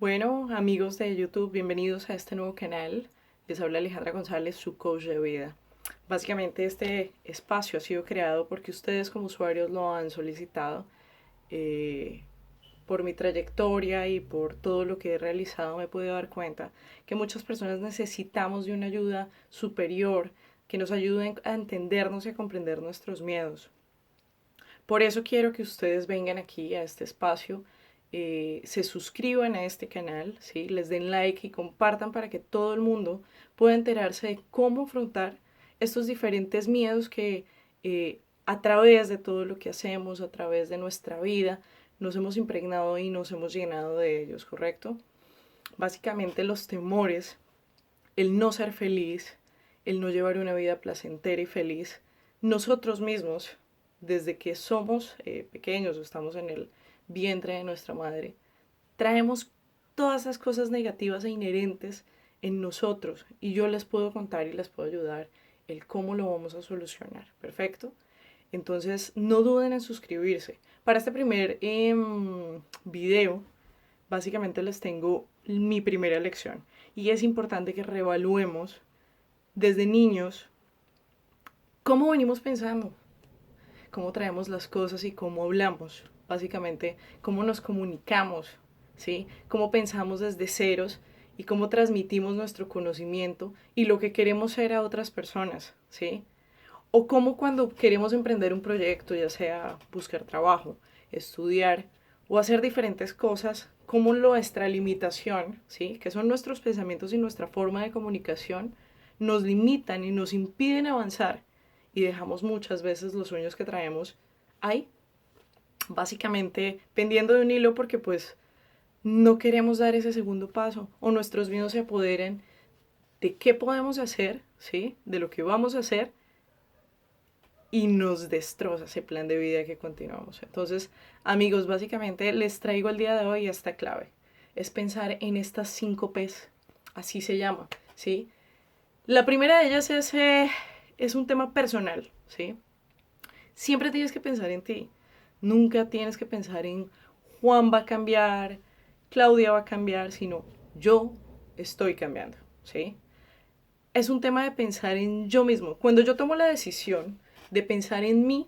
Bueno, amigos de YouTube, bienvenidos a este nuevo canal. Les habla Alejandra González, su coach de vida. Básicamente este espacio ha sido creado porque ustedes como usuarios lo han solicitado. Eh, por mi trayectoria y por todo lo que he realizado me he podido dar cuenta que muchas personas necesitamos de una ayuda superior que nos ayude a entendernos y a comprender nuestros miedos. Por eso quiero que ustedes vengan aquí a este espacio, se suscriban a este canal, ¿sí? Les den like y compartan para que todo el mundo pueda enterarse de cómo afrontar estos diferentes miedos que a través de todo lo que hacemos, a través de nuestra vida, nos hemos impregnado y nos hemos llenado de ellos, ¿correcto? Básicamente los temores, el no ser feliz, el no llevar una vida placentera y feliz, nosotros mismos, desde que somos pequeños o estamos en el vientre de nuestra madre, traemos todas esas cosas negativas e inherentes en nosotros y yo les puedo contar y les puedo ayudar el cómo lo vamos a solucionar. ¿Perfecto? Entonces no duden en suscribirse. Para este primer video, básicamente les tengo mi primera lección y es importante que reevaluemos desde niños cómo venimos pensando, cómo traemos las cosas y cómo hablamos, básicamente cómo nos comunicamos, ¿sí? Cómo pensamos desde ceros y cómo transmitimos nuestro conocimiento y lo que queremos ser a otras personas, ¿sí? O cómo cuando queremos emprender un proyecto, ya sea buscar trabajo, estudiar o hacer diferentes cosas, cómo nuestra limitación, ¿sí? Que son nuestros pensamientos y nuestra forma de comunicación, nos limitan y nos impiden avanzar y dejamos muchas veces los sueños que traemos ahí, básicamente pendiendo de un hilo porque pues no queremos dar ese segundo paso o nuestros miedos se apoderen de qué podemos hacer, ¿sí? De lo que vamos a hacer y nos destroza ese plan de vida que continuamos. Entonces, amigos, básicamente les traigo el día de hoy esta clave. Es pensar en estas 5 P's, así se llama, ¿sí? La primera de ellas es un tema personal, ¿sí? Siempre tienes que pensar en ti. Nunca tienes que pensar en Juan va a cambiar, Claudia va a cambiar, sino yo estoy cambiando, ¿sí? Es un tema de pensar en yo mismo. Cuando yo tomo la decisión de pensar en mí,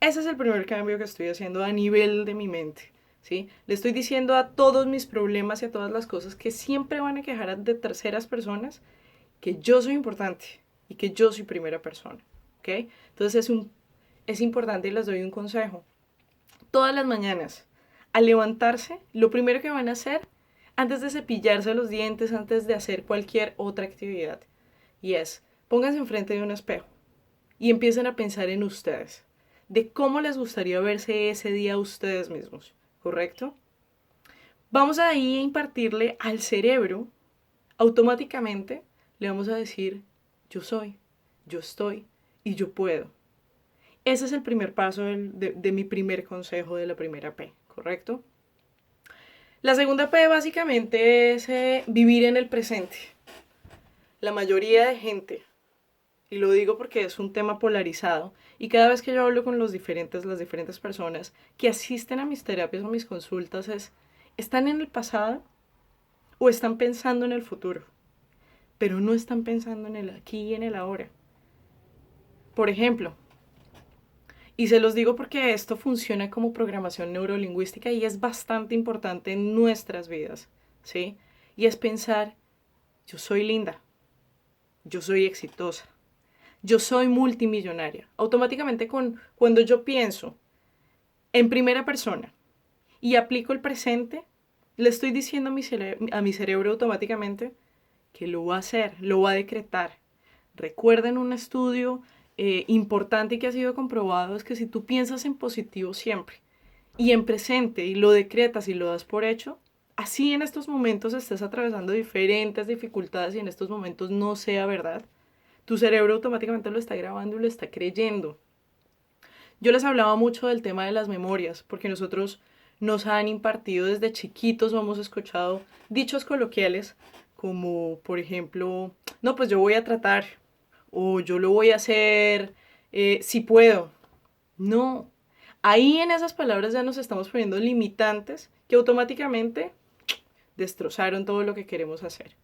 ese es el primer cambio que estoy haciendo a nivel de mi mente, ¿sí? Le estoy diciendo a todos mis problemas y a todas las cosas que siempre van a quejar de terceras personas que yo soy importante y que yo soy primera persona, ¿ok? Entonces es importante y les doy un consejo. Todas las mañanas, al levantarse, lo primero que van a hacer, antes de cepillarse los dientes, antes de hacer cualquier otra actividad, y es, pónganse enfrente de un espejo y empiecen a pensar en ustedes, de cómo les gustaría verse ese día a ustedes mismos, ¿correcto? Vamos ahí a impartirle al cerebro, automáticamente le vamos a decir, yo soy, yo estoy y yo puedo. Ese es el primer paso de mi primer consejo de la primera P, ¿correcto? La segunda P básicamente es vivir en el presente. La mayoría de gente, y lo digo porque es un tema polarizado, y cada vez que yo hablo con las diferentes personas que asisten a mis terapias o mis consultas ¿están en el pasado o están pensando en el futuro? Pero no están pensando en el aquí y en el ahora. Por ejemplo, y se los digo porque esto funciona como programación neurolingüística y es bastante importante en nuestras vidas, ¿sí? Y es pensar, yo soy linda, yo soy exitosa, yo soy multimillonaria. Automáticamente cuando yo pienso en primera persona y aplico el presente, le estoy diciendo a mi cerebro automáticamente que lo va a hacer, lo va a decretar. Recuerden un estudio importante y que ha sido comprobado es que si tú piensas en positivo siempre y en presente y lo decretas y lo das por hecho, así en estos momentos estés atravesando diferentes dificultades y en estos momentos no sea verdad, tu cerebro automáticamente lo está grabando y lo está creyendo. Yo les hablaba mucho del tema de las memorias, porque nosotros nos han impartido desde chiquitos o hemos escuchado dichos coloquiales como, por ejemplo, no, pues yo voy a tratar o yo lo voy a hacer si puedo. No, ahí en esas palabras ya nos estamos poniendo limitantes que automáticamente destrozaron todo lo que queremos hacer.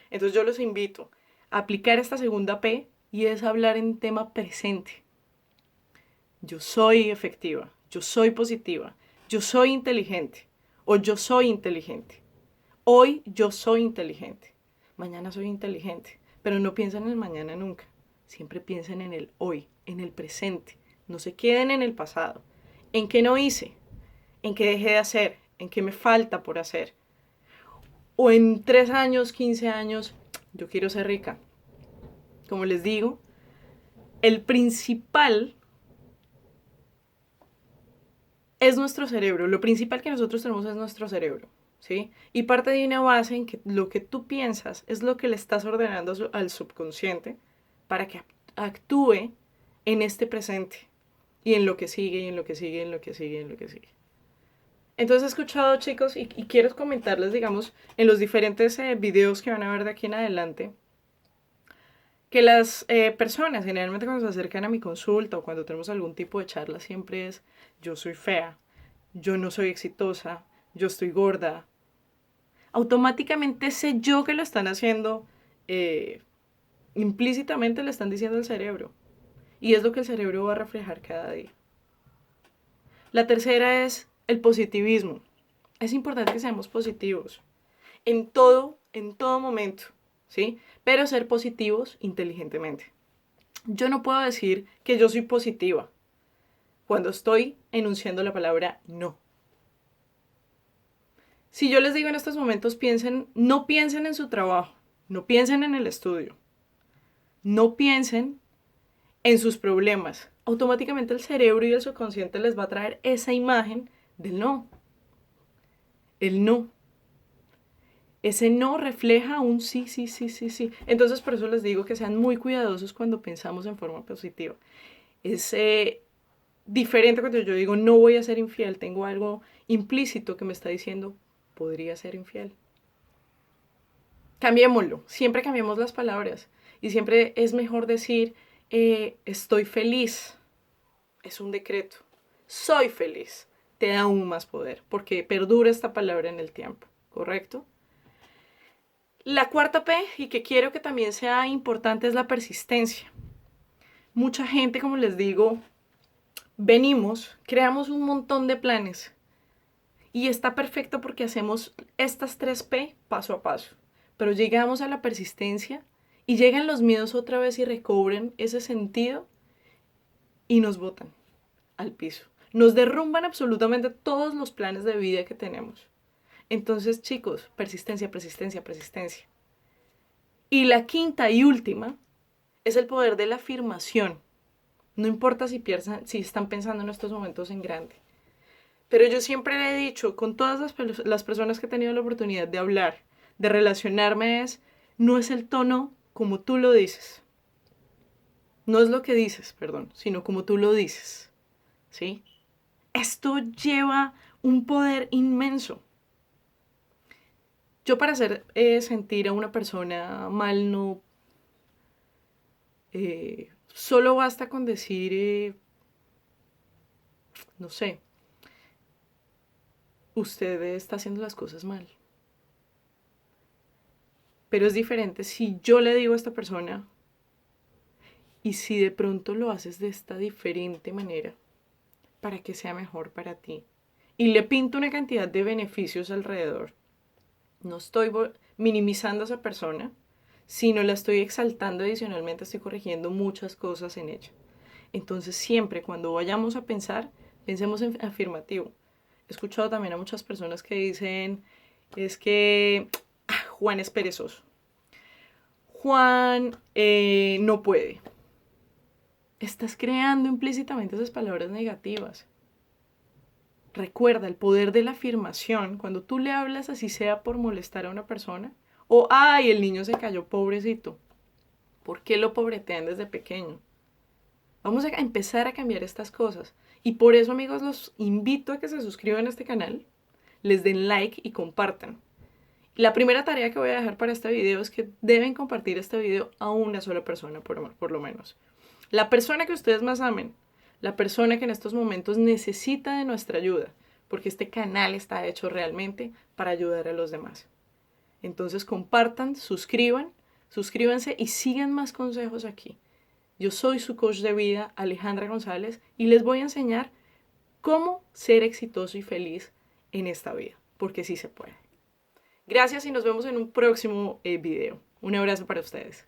Entonces yo los invito a aplicar esta segunda P y es hablar en tema presente. Yo soy efectiva, yo soy positiva, yo soy inteligente o yo soy inteligente. Hoy yo soy inteligente, mañana soy inteligente, pero no piensen en el mañana nunca. Siempre piensen en el hoy, en el presente. No se queden en el pasado. ¿En qué no hice? ¿En qué dejé de hacer? ¿En qué me falta por hacer? O en 3 años, 15 años, yo quiero ser rica. Como les digo, el principal es nuestro cerebro. Lo principal que nosotros tenemos es nuestro cerebro, ¿sí? Y parte de una base en que lo que tú piensas es lo que le estás ordenando al subconsciente para que actúe en este presente y en lo que sigue, y en lo que sigue, en lo que sigue, en lo que sigue. Entonces he escuchado, chicos, y quiero comentarles, digamos, en los diferentes videos que van a ver de aquí en adelante, que las personas generalmente cuando se acercan a mi consulta o cuando tenemos algún tipo de charla siempre es: yo soy fea, yo no soy exitosa, yo estoy gorda. Automáticamente sé yo que lo están haciendo, implícitamente le están diciendo al cerebro. Y es lo que el cerebro va a reflejar cada día. La tercera es el positivismo. Es importante que seamos positivos en todo momento, ¿sí? Pero ser positivos inteligentemente. Yo no puedo decir que yo soy positiva cuando estoy enunciando la palabra no. Si yo les digo en estos momentos, no piensen en su trabajo, no piensen en el estudio, no piensen en sus problemas, automáticamente el cerebro y el subconsciente les va a traer esa imagen del no. El no. Ese no refleja un sí, sí, sí, sí, sí. Entonces por eso les digo que sean muy cuidadosos cuando pensamos en forma positiva. Es diferente cuando yo digo no voy a ser infiel, tengo algo implícito que me está diciendo podría ser infiel. Cambiémoslo, siempre cambiemos las palabras y siempre es mejor decir estoy feliz, es un decreto, soy feliz, te da aún más poder porque perdura esta palabra en el tiempo, ¿correcto? La cuarta P, y que quiero que también sea importante, es la persistencia. Mucha gente, como les digo, creamos un montón de planes y está perfecto porque hacemos estas 3 P paso a paso, pero llegamos a la persistencia y llegan los miedos otra vez y recobran ese sentido y nos botan al piso. Nos derrumban absolutamente todos los planes de vida que tenemos. Entonces, chicos, persistencia, persistencia, persistencia. Y la quinta y última es el poder de la afirmación. No importa si están pensando en estos momentos en grande. Pero yo siempre le he dicho, con todas las personas que he tenido la oportunidad de hablar, de relacionarme, no es el tono como tú lo dices. No es lo que dices, perdón, sino como tú lo dices. ¿Sí? Esto lleva un poder inmenso. Yo para hacer sentir a una persona mal no... solo basta con decir, no sé, usted está haciendo las cosas mal. Pero es diferente si yo le digo a esta persona y si de pronto lo haces de esta diferente manera para que sea mejor para ti. Y le pinto una cantidad de beneficios alrededor. No estoy minimizando a esa persona, sino la estoy exaltando adicionalmente, estoy corrigiendo muchas cosas en ella. Entonces siempre cuando vayamos a pensar, pensemos en afirmativo. He escuchado también a muchas personas que dicen, es que Juan es perezoso. Juan no puede. Estás creando implícitamente esas palabras negativas. Recuerda el poder de la afirmación. Cuando tú le hablas así sea por molestar a una persona. O, ay, el niño se cayó, pobrecito. ¿Por qué lo pobretean desde pequeño? Vamos a empezar a cambiar estas cosas. Y por eso, amigos, los invito a que se suscriban a este canal, les den like y compartan. La primera tarea que voy a dejar para este video es que deben compartir este video a una sola persona, por lo menos. La persona que ustedes más amen, la persona que en estos momentos necesita de nuestra ayuda, porque este canal está hecho realmente para ayudar a los demás. Entonces compartan, suscríbanse y sigan más consejos aquí. Yo soy su coach de vida, Alejandra González, y les voy a enseñar cómo ser exitoso y feliz en esta vida, porque sí se puede. Gracias y nos vemos en un próximo video. Un abrazo para ustedes.